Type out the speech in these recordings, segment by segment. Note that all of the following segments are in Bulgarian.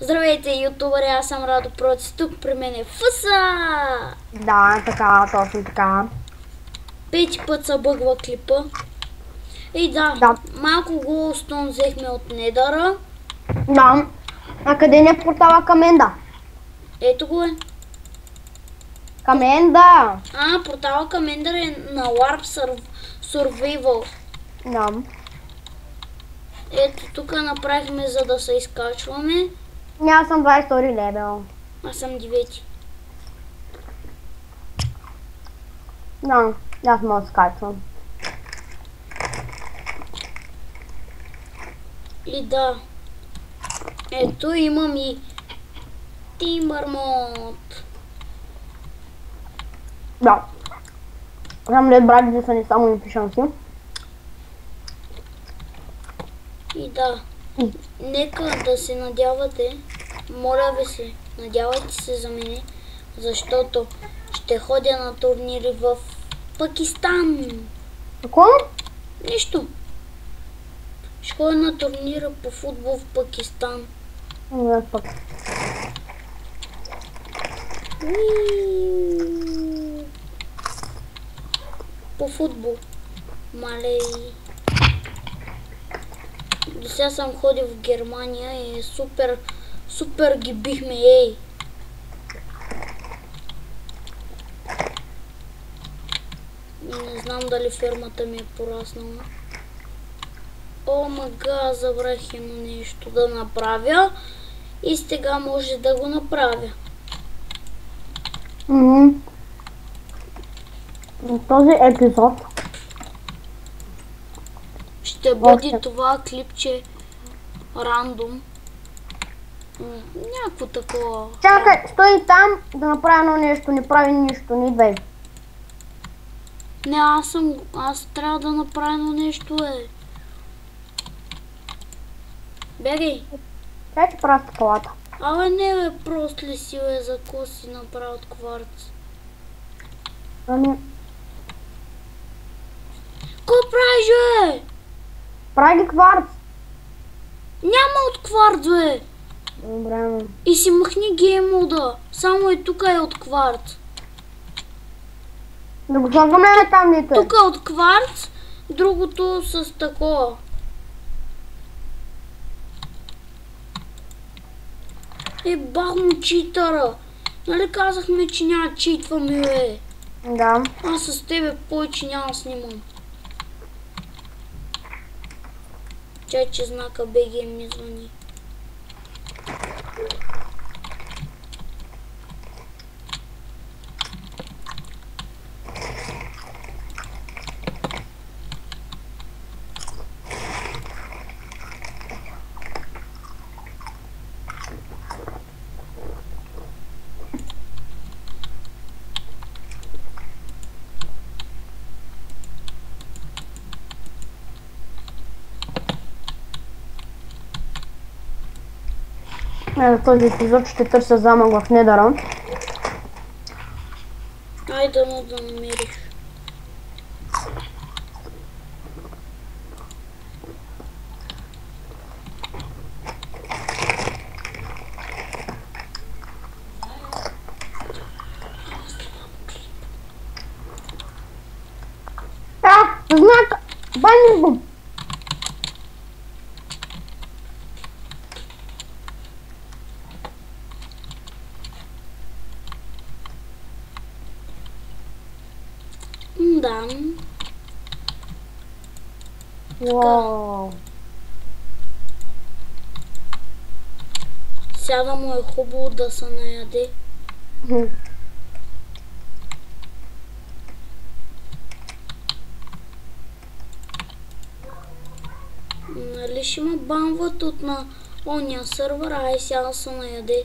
Здравейте, ютубъри, аз съм Радо Процес, тук при мен е Фъса! Да, така, точно така. Пети път се бъгва клипа. И да, малко голостон взехме от Недъра. Да. А къде не е портала Каменда? Ето го е. Каменда! Портала Камендър е на Warp Survival. Да. Ето тук направихме, за да се изкачваме. Аз съм 22 левел. Аз съм 9. Да, аз мога да скачвам. И да. Ето имам и Timber Mod. Да. Знам ли братите са не само инфишанси. И да. Нека да се надявате. Моля ви се, надявайте се за мене, защото ще ходя на турнири в Пакистан. Какво? Нищо. Ще ходя на турнира по футбол в Пакистан. Не, пък. По футбол. Малей. До сега съм ходил в Германия и е супер ги бихме, ей. Не знам дали фермата ми е пораснала. О, мага, забравих едно нещо да направя. И сега може да го направя. Този епизод Ще бъде това клипче рандом. Някакво такова. Чакай, стой там да направя едно нещо, не прави нищо, не идвай. Не, аз трябва да направя едно нещо, Бегай. Трябва да правя стъпалата. Абе не бе, просто ли си за какво си направя от кварц? Ами... Ко правиш, бе? Прави кварц. Няма от кварц, бе. Добре. И си махни геймода. Само е тук е от кварц. Да го слагаме ли там нито е? Тук е от кварц, другото с такова. Бах му читъра. Нали казахме, че няма читваме, бе? Да. Аз с тебе повече няма да снимам. Чай, че знака БГ ми звъни. За този епизод ще търся замък в Недъра. Айде да намериш. Знак! Бани го! Да. Уау! Сега му е хубаво да се наяде. Нали ще ме банват от на ония сървър, ай сега да се наяде.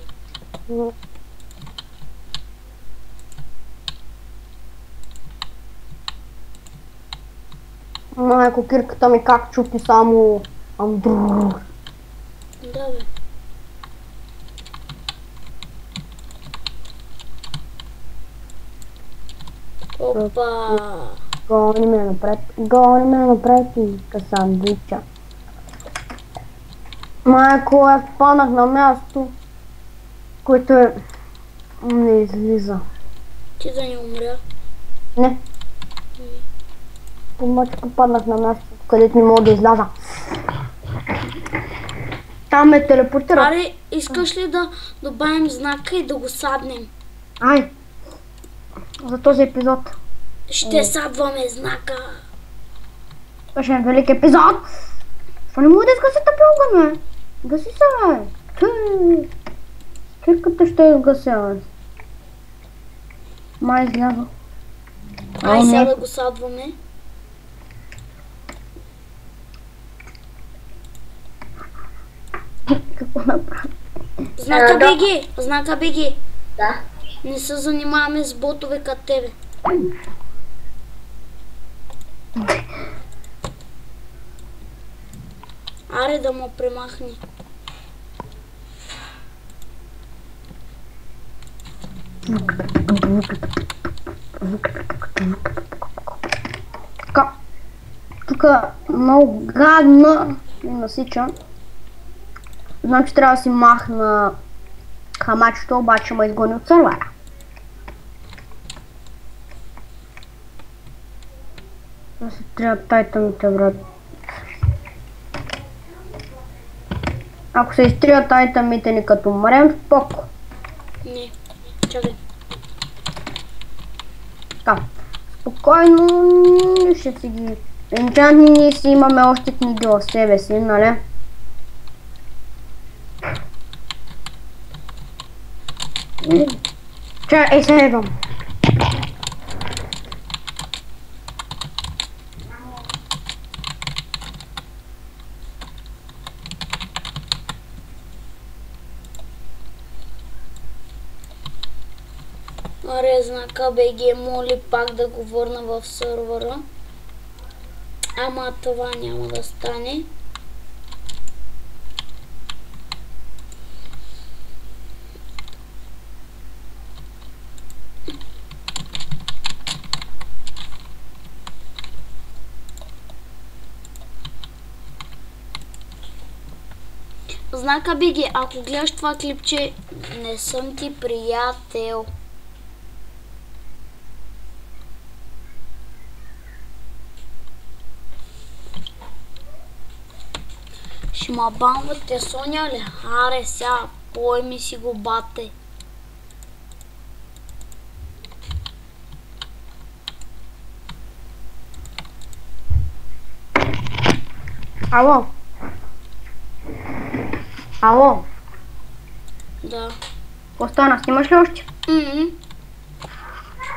Майко, кирката ми как чупи само... Да, бе. Опа! Гони ме напред и касандвича. Майко, аз спанах на място. който е... Не излиза. Ти да не умря. Не. Помачко паднах на място, където не мога да изляза. Там ме телепортира. Аре, искаш ли да добавим знака и да го саднем? Ай! За този епизод. Ще садваме знака. Това ще е велик епизод! Що не мога да изгаси тъпи огън, бе? Гаси се, бе! Кирката ще изгася, бе. Май изляза. Ай, сега да го садваме. Какво направи? Знака беги! Знака беги! Да. Не се занимаваме с ботове като тебе. Аре да му премахни. Така. Тук много гадно ми насича. Знам, че трябва да си махна хамачето, обаче ме изгони от сървъра. Да се трябва тайтаните, брат. Ако се изтрият тайтамите ни като умрем, споко. Не, чакай. Така, спокойно ще си ги... Енчантни ние си имаме още книги в себе си, нали? Чакай, се идвам. Аре, знака БГ моли пак да го върна в сървъра. Ама това няма да стане. Знака Биги, ако гледаш това клипче, не съм ти приятел. Ще ма банвате, Соня ли? Аре сега, пойми си го, бате. Ало? Ало? Да. Какво стана? Снимаш ли още?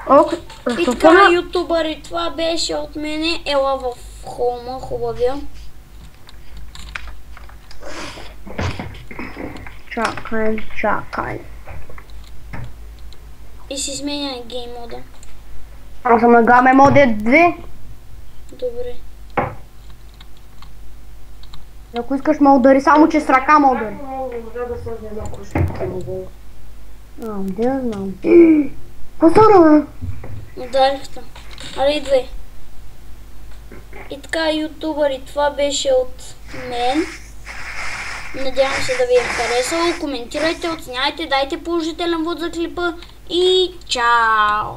Ок, И така, ютубъри, това беше от мене. Ела в хома, хубавия. Чакай. И си сменяй гейм мода. Аз съм на Game Mode 2. Добре. Ако искаш ме удари, само че с ръка ме удари. Знам. Какво стана, бе? Ударихте. Аре, идвай. И така, ютубъри, това беше от мен. Надявам се да ви е харесало. Коментирайте, оценявайте, дайте положителен вод за клипа и чао!